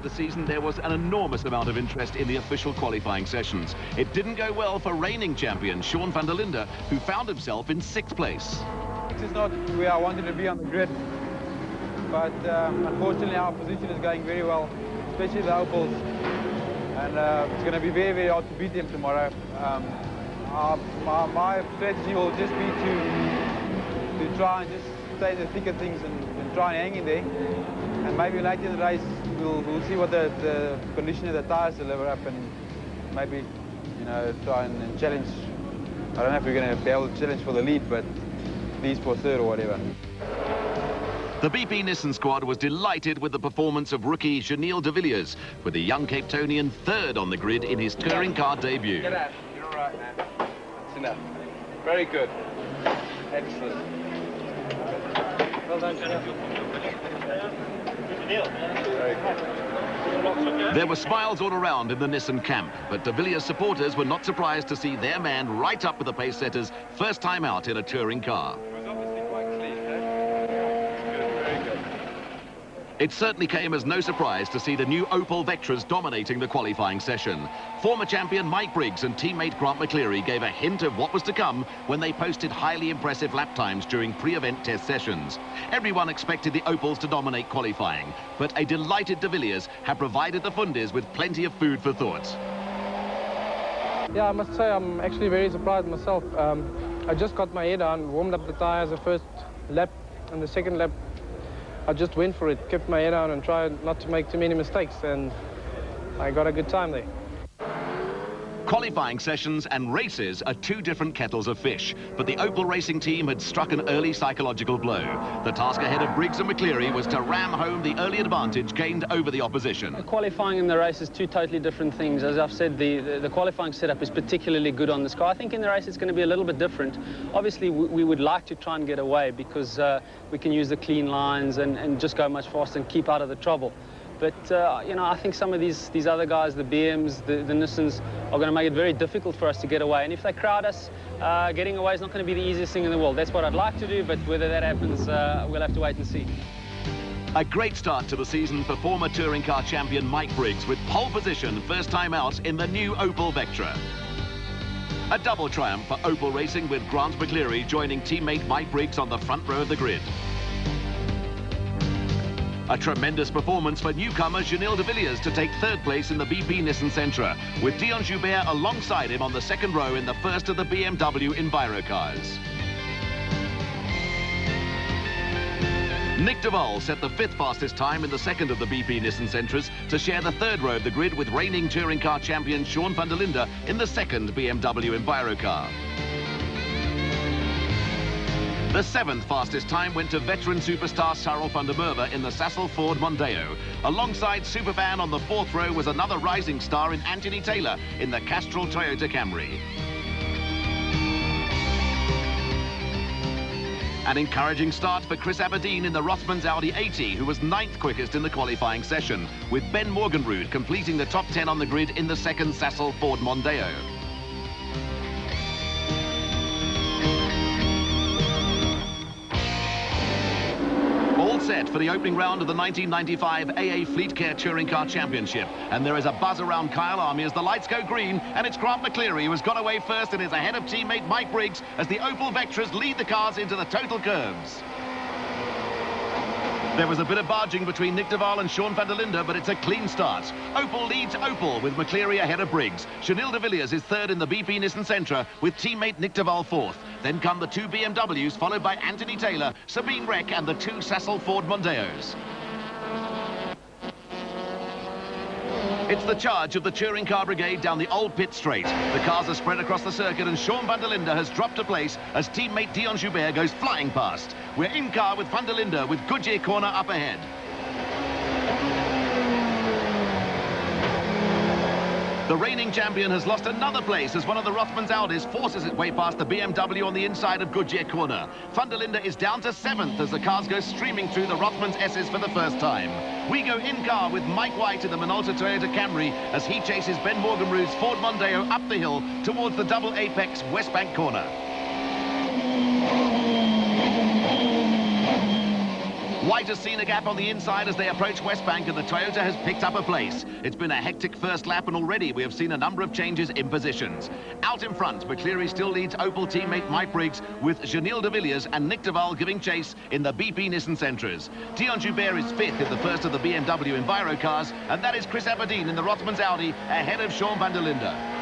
The season, there was an enormous amount of interest in the official qualifying sessions. It didn't go well for reigning champion Sean van der Linde, who found himself in 6th place. This is not where I wanted to be on the grid, but unfortunately our position is going very well, especially the Opals, and it's going to be very, very hard to beat them tomorrow. My strategy will just be to try and just stay in the thick of things and try and hang in there, and maybe later in the race we'll see what the condition of the tyres deliver up, and maybe, you know, try and challenge. I don't know if we're going to be able to challenge for the lead, but at least for 3rd or whatever. The BP Nissan squad was delighted with the performance of rookie Janil de Villiers, with the young Cape Townian 3rd on the grid in his touring car debut. Get out. You're all right, man. That's enough. Very good. Excellent. Well done, Very good. There were smiles all around in the Nissan camp, but de Villiers supporters were not surprised to see their man right up with the pace setters, first time out in a touring car. It certainly came as no surprise to see the new Opel Vectras dominating the qualifying session. Former champion Mike Briggs and teammate Grant McCleary gave a hint of what was to come when they posted highly impressive lap times during pre-event test sessions. Everyone expected the Opels to dominate qualifying, but a delighted de Villiers have provided the Fundis with plenty of food for thought. Yeah, I must say I'm actually very surprised myself. I just got my head on, warmed up the tyres the first lap, and the second lap I just went for it, kept my head on and tried not to make too many mistakes, and I got a good time there. Qualifying sessions and races are two different kettles of fish, but the Opel racing team had struck an early psychological blow. The task ahead of Briggs and McCleary was to ram home the early advantage gained over the opposition. The qualifying and the race is two totally different things. As I've said, the qualifying setup is particularly good on this car. I think in the race it's going to be a little bit different. Obviously, we would like to try and get away because we can use the clean lines and just go much faster and keep out of the trouble. But, you know, I think some of these other guys, the BMs, the Nissans, are going to make it very difficult for us to get away. And if they crowd us, getting away is not going to be the easiest thing in the world. That's what I'd like to do, but whether that happens, we'll have to wait and see. A great start to the season for former touring car champion Mike Briggs, with pole position first time out in the new Opel Vectra. A double triumph for Opel Racing, with Grant McCleary joining teammate Mike Briggs on the front row of the grid. A tremendous performance for newcomer Janil de Villiers to take 3rd place in the BP Nissan Sentra, with Dion Joubert alongside him on the 2nd row in the first of the BMW Enviro cars. Nick de Vol set the 5th fastest time in the 2nd of the BP Nissan Sentras to share the 3rd row of the grid with reigning touring car champion Sean van der Linde in the 2nd BMW Enviro car. The 7th fastest time went to veteran superstar Cyril van der Merwe in the Sassel Ford Mondeo. Alongside superfan on the 4th row was another rising star in Anthony Taylor in the Castrol Toyota Camry. An encouraging start for Chris Aberdeen in the Rothmans Audi 80, who was 9th quickest in the qualifying session, with Ben Morgenrud completing the top 10 on the grid in the 2nd Sassel Ford Mondeo. All set for the opening round of the 1995 AA Fleetcare Touring Car Championship, and there is a buzz around Kyalami as the lights go green, and it's Grant McCleary who has got away first and is ahead of teammate Mike Briggs as the Opel Vectras lead the cars into the total curves. There was a bit of barging between Nick de Vol and Sean van der Linde, but it's a clean start. Opel leads Opel with McCleary ahead of Briggs. Janil de Villiers is 3rd in the BP Nissan Sentra with teammate Nick de Vol 4th. Then come the 2 BMWs, followed by Anthony Taylor, Sabine Reck and the 2 Sassel Ford Mondeos. It's the charge of the touring car brigade down the old pit straight. The cars are spread across the circuit and Sean van der Linde has dropped a place as teammate Dion Joubert goes flying past. We're in car with van der Linde with Goodyear corner up ahead. The reigning champion has lost another place as one of the Rothmans Audis forces its way past the BMW on the inside of Goodyear corner. Van der Linde is down to 7th as the cars go streaming through the Rothmans S's for the first time. We go in car with Mike White in the Minolta Toyota Camry as he chases Ben Morgenrud's Ford Mondeo up the hill towards the double apex West Bank corner. Quite a scenic gap on the inside as they approach West Bank, and the Toyota has picked up a place. It's been a hectic first lap, and already we have seen a number of changes in positions. Out in front, McCleary still leads Opel teammate Mike Briggs, with Janil de Villiers and Nick de Waal giving chase in the BP Nissan Sentras. Dion Joubert is fifth in the first of the BMW Enviro cars, and that is Chris Aberdeen in the Rothmans Audi ahead of Sean van der Linde.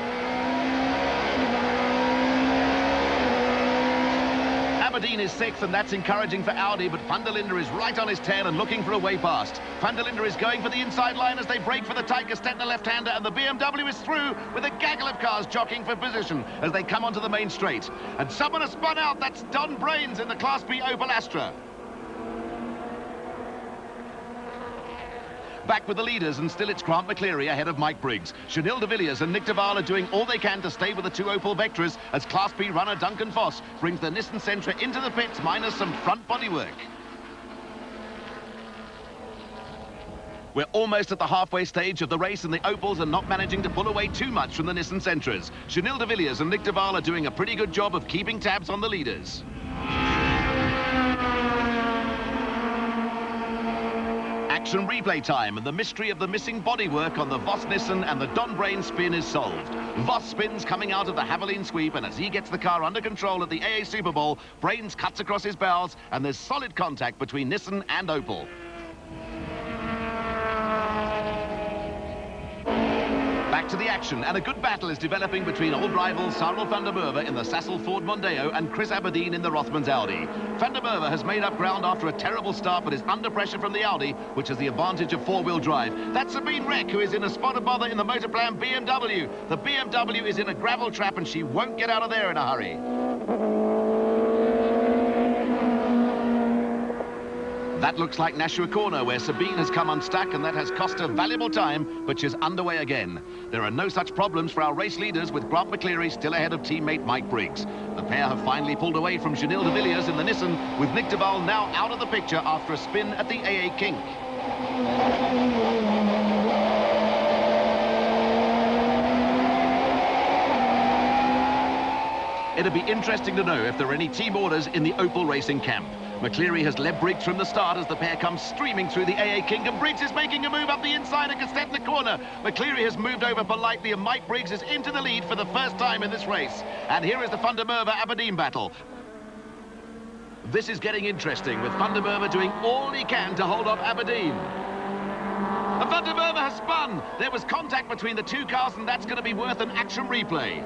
Aberdeen is sixth, and that's encouraging for Audi, but van der Linde is right on his tail and looking for a way past. Van der Linde is going for the inside line as they break for the Tiger Stettner left-hander, and the BMW is through with a gaggle of cars jockeying for position as they come onto the main straight. And someone has spun out. That's Don Brains in the Class B Opel Astra. Back with the leaders, and still it's Grant McCleary ahead of Mike Briggs. Janil de Villiers and Nick de Waal are doing all they can to stay with the two Opel Vectras as Class B runner Duncan Voss brings the Nissan Sentra into the pits minus some front bodywork. We're almost at the halfway stage of the race, and the Opels are not managing to pull away too much from the Nissan Sentras. Janil de Villiers and Nick de Waal are doing a pretty good job of keeping tabs on the leaders. Action replay time, and the mystery of the missing bodywork on the Voss Nissan and the Don Brain spin is solved. Voss spins coming out of the Haviline sweep, and as he gets the car under control at the AA Super Bowl, Brains cuts across his bows, and there's solid contact between Nissan and Opel. Back to the action, and a good battle is developing between old rivals Cyril van der Merwe in the Sassel Ford Mondeo and Chris Aberdeen in the Rothmans Audi. Van der Merwe has made up ground after a terrible start, but is under pressure from the Audi, which has the advantage of four-wheel drive. That's Sabine Reck, who is in a spot of bother in the Motorplan BMW. The BMW is in a gravel trap, and she won't get out of there in a hurry. That looks like Nashua Corner, where Sabine has come unstuck, and that has cost her valuable time, but she's underway again. There are no such problems for our race leaders, with Grant McCleary still ahead of teammate Mike Briggs. The pair have finally pulled away from Janil de Villiers in the Nissan, with Nick de Waal now out of the picture after a spin at the AA kink. It'd be interesting to know if there are any team orders in the Opel racing camp. McCleary has led Briggs from the start as the pair comes streaming through the AA kink, and Briggs is making a move up the inside of Stettner corner. McCleary has moved over politely, and Mike Briggs is into the lead for the first time in this race. And here is the van der Merwe Aberdeen battle. This is getting interesting, with van der Merwe doing all he can to hold off Aberdeen. And van der Merwe has spun. There was contact between the two cars, and that's going to be worth an action replay.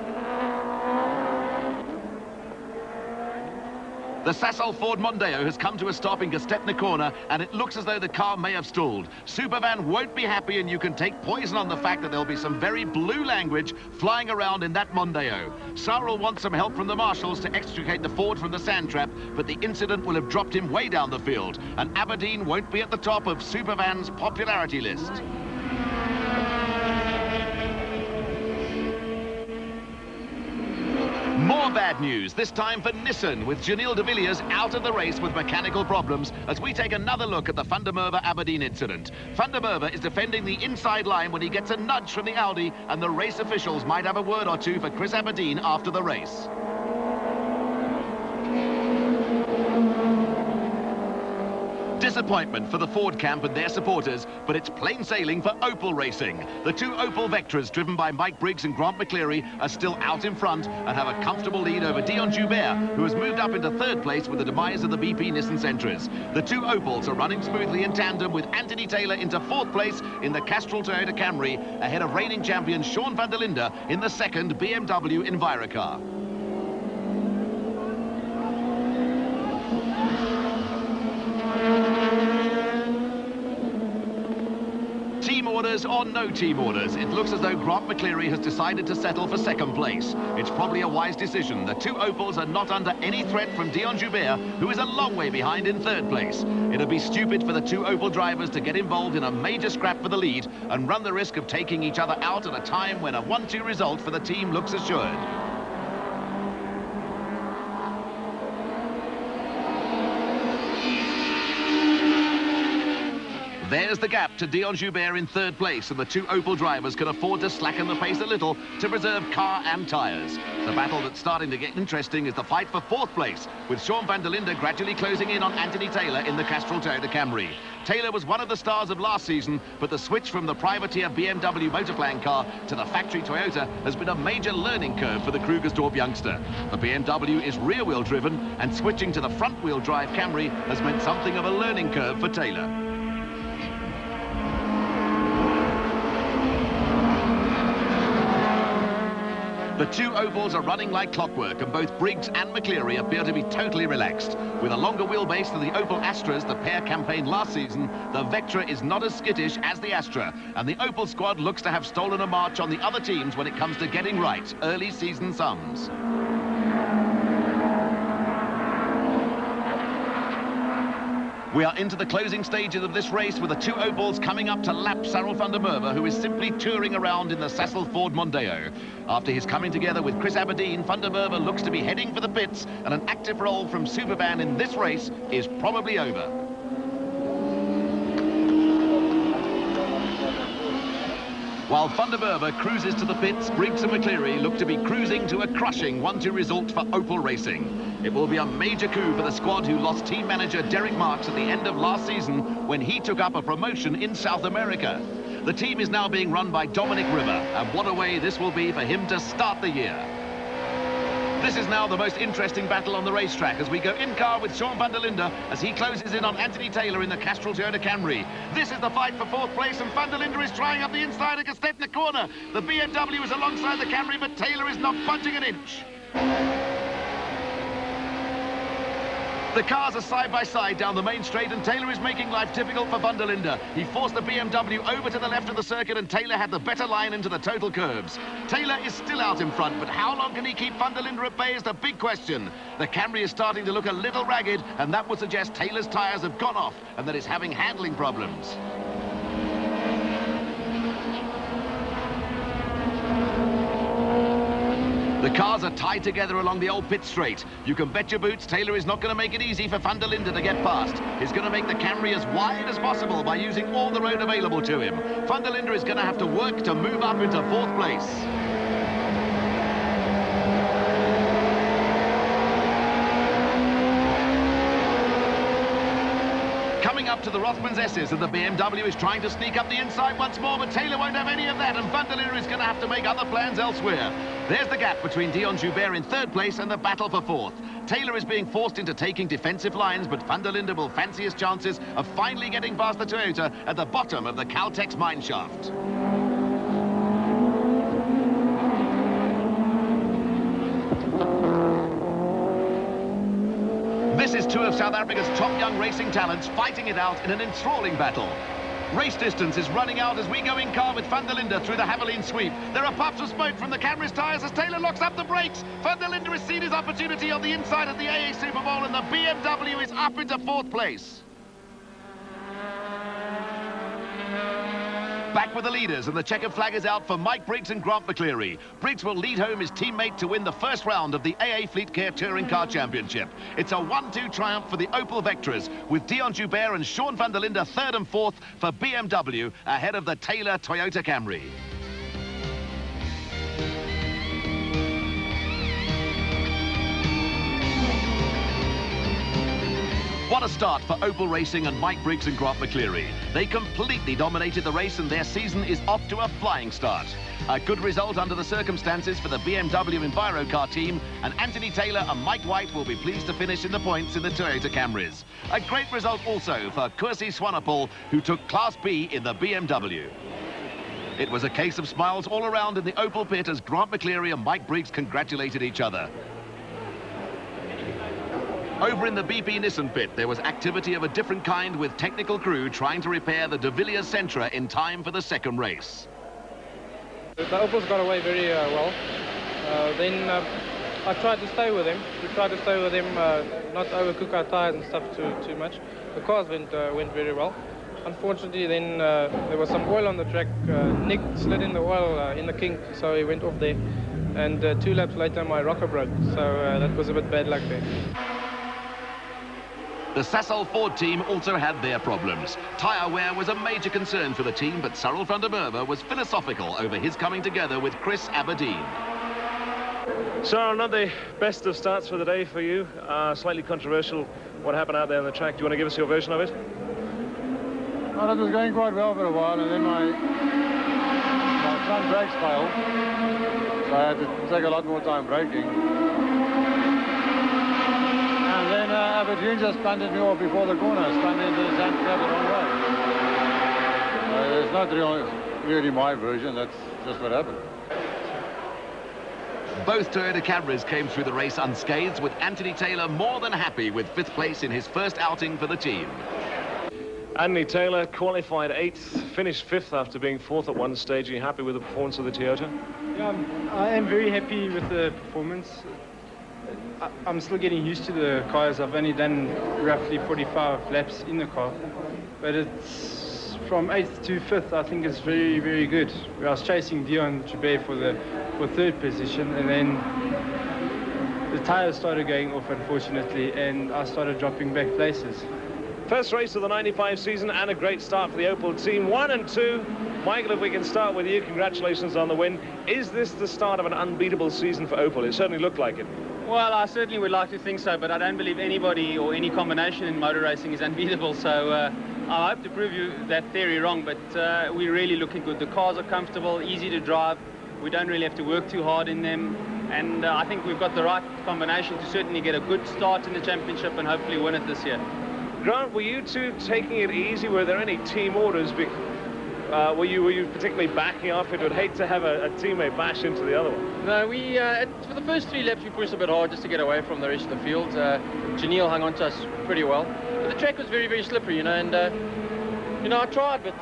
The Sassel Ford Mondeo has come to a stop in Stettner corner, and it looks as though the car may have stalled. Supervan won't be happy, and you can take poison on the fact that there'll be some very blue language flying around in that Mondeo. Cyril wants some help from the marshals to extricate the Ford from the sand trap, but the incident will have dropped him way down the field, and Aberdeen won't be at the top of Supervan's popularity list. More bad news, this time for Nissan, with Janil de Villiers out of the race with mechanical problems, as we take another look at the van der Merwe Aberdeen incident. Van der Merwe is defending the inside line when he gets a nudge from the Audi, and the race officials might have a word or two for Chris Aberdeen after the race. Disappointment for the Ford camp and their supporters, but it's plain sailing for Opel racing. The two Opel Vectras, driven by Mike Briggs and Grant McCleary, are still out in front and have a comfortable lead over Dion Joubert, who has moved up into third place with the demise of the BP Nissan Sentras. The two Opels are running smoothly in tandem, with Anthony Taylor into fourth place in the Castrol Toyota Camry, ahead of reigning champion Sean van der Linde in the second BMW Enviro car. Team orders or no team orders, it looks as though Grant McCleary has decided to settle for second place. It's probably a wise decision. The two Opels are not under any threat from Dion Joubert, who is a long way behind in third place. It'd be stupid for the two Opel drivers to get involved in a major scrap for the lead and run the risk of taking each other out at a time when a 1-2 result for the team looks assured. There's the gap to Dion Joubert in third place, and the two Opel drivers can afford to slacken the pace a little to preserve car and tyres. The battle that's starting to get interesting is the fight for fourth place, with Sean van der Linde gradually closing in on Anthony Taylor in the Castrol Toyota Camry. Taylor was one of the stars of last season, but the switch from the privateer BMW Motorplan car to the factory Toyota has been a major learning curve for the Krugersdorp youngster. The BMW is rear-wheel driven, and switching to the front-wheel drive Camry has meant something of a learning curve for Taylor. The two Opels are running like clockwork, and both Briggs and McCleary appear to be totally relaxed. With a longer wheelbase than the Opel Astras, the pair campaigned last season, the Vectra is not as skittish as the Astra, and the Opel squad looks to have stolen a march on the other teams when it comes to getting right early season sums. We are into the closing stages of this race, with the two Opels coming up to lap Cyril van der Merwe, who is simply touring around in the Sassel Ford Mondeo. After his coming together with Chris Aberdeen, van der Merwe looks to be heading for the pits, and an active role from Superban in this race is probably over. While van der Merwe cruises to the pits, Briggs and McCleary look to be cruising to a crushing 1-2 result for Opel Racing. It will be a major coup for the squad, who lost team manager Derek Marks at the end of last season when he took up a promotion in South America. The team is now being run by Dominic River, and what a way this will be for him to start the year. This is now the most interesting battle on the racetrack as we go in-car with Sean van der Linde as he closes in on Anthony Taylor in the Castrol Toyota Camry. This is the fight for fourth place, and van der Linde is trying up the inside of Gestetner corner. The BMW is alongside the Camry, but Taylor is not budging an inch. The cars are side by side down the main straight, and Taylor is making life difficult for van der Linde. He forced the BMW over to the left of the circuit, and Taylor had the better line into the total curves. Taylor is still out in front, but how long can he keep van der Linde at bay is the big question. The Camry is starting to look a little ragged, and that would suggest Taylor's tyres have gone off and that he's having handling problems. The cars are tied together along the old pit straight. You can bet your boots Taylor is not going to make it easy for van der Linde to get past. He's going to make the Camry as wide as possible by using all the road available to him. Van der Linde is going to have to work to move up into fourth place. Coming up to the Rothmans S's, and the BMW is trying to sneak up the inside once more, but Taylor won't have any of that, and van der Linde is going to have to make other plans elsewhere. There's the gap between Dion Joubert in third place and the battle for fourth. Taylor is being forced into taking defensive lines, but van der Linde will fancy his chances of finally getting past the Toyota at the bottom of the Caltex mine shaft. This is two of South Africa's top young racing talents fighting it out in an enthralling battle. Race distance is running out as we go in car with van der Linde through the Haviland sweep. There are puffs of smoke from the Camry's tyres as Taylor locks up the brakes. Van der Linde has seen his opportunity on the inside of the AA Super Bowl, and the BMW is up into fourth place. Back with the leaders, and the checkered flag is out for Mike Briggs and Grant McCleary. Briggs will lead home his teammate to win the first round of the AA Fleetcare Touring Car Championship. It's a 1-2 triumph for the Opel Vectras, with Dion Joubert and Sean van der Linde third and fourth for BMW, ahead of the Taylor Toyota Camry. What a start for Opel Racing and Mike Briggs and Grant McCleary. They completely dominated the race, and their season is off to a flying start. A good result under the circumstances for the BMW Envirocar team, and Anthony Taylor and Mike White will be pleased to finish in the points in the Toyota Camrys. A great result also for Kursi Swanepoel, who took Class B in the BMW. It was a case of smiles all around in the Opel pit as Grant McCleary and Mike Briggs congratulated each other. Over in the BP Nissan pit, there was activity of a different kind, with technical crew trying to repair the De Villiers Sentra in time for the second race. The Opels got away very well. Then I tried to stay with them. Not overcook our tyres and stuff too much. The cars went very well. Unfortunately, then there was some oil on the track. Nick slid in the oil in the kink, so he went off there. And 2 laps later, my rocker broke. So that was a bit bad luck there. The Sasol Ford team also had their problems. Tyre wear was a major concern for the team, but Cyril van der Merwe was philosophical over his coming together with Chris Aberdeen. Cyril, not the best of starts for the day for you. Slightly controversial what happened out there on the track. Do you want to give us your version of it? Well, it was going quite well for a while, and then my front brakes failed, so I had to take a lot more time braking. And then Aberdeen just punted me off before the corner, spun me into the sand trap the wrong way. It's not really my version, that's just what happened. Both Toyota Camrys came through the race unscathed, with Anthony Taylor more than happy with 5th place in his first outing for the team. Anthony Taylor qualified 8th, finished 5th after being 4th at one stage. Are you happy with the performance of the Toyota? Yeah, I am very happy with the performance. I'm still getting used to the cars. I've only done roughly 45 laps in the car, but it's from 8th to 5th. I think it's very, very good. I was chasing Dion Joubert for 3rd position, and then the tires started going off, unfortunately, and I started dropping back places. First race of the 95 season and a great start for the Opel team. 1 and 2. Michael, if we can start with you, congratulations on the win. Is this the start of an unbeatable season for Opel? It certainly looked like it. Well, I certainly would like to think so, but I don't believe anybody or any combination in motor racing is unbeatable. So I hope to prove you that theory wrong, but we're really looking good. The cars are comfortable, easy to drive. We don't really have to work too hard in them. And I think we've got the right combination to certainly get a good start in the championship and hopefully win it this year. Grant, were you two taking it easy? Were there any team orders? Were you particularly backing off it? Would hate to have a teammate bash into the other one. No, we for the first 3 laps we pushed a bit hard just to get away from the rest of the field. Janelle hung on to us pretty well, but the track was very, very slippery, you know. And you know, I tried, but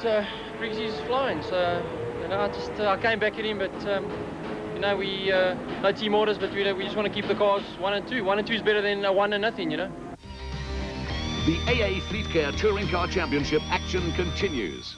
Briggsy's flying, so you know, I came back at him, but you know, we no team orders, but we just want to keep the cars 1 and 2. 1 and 2 is better than 1 and nothing, you know. The AA Fleetcare Touring Car Championship action continues.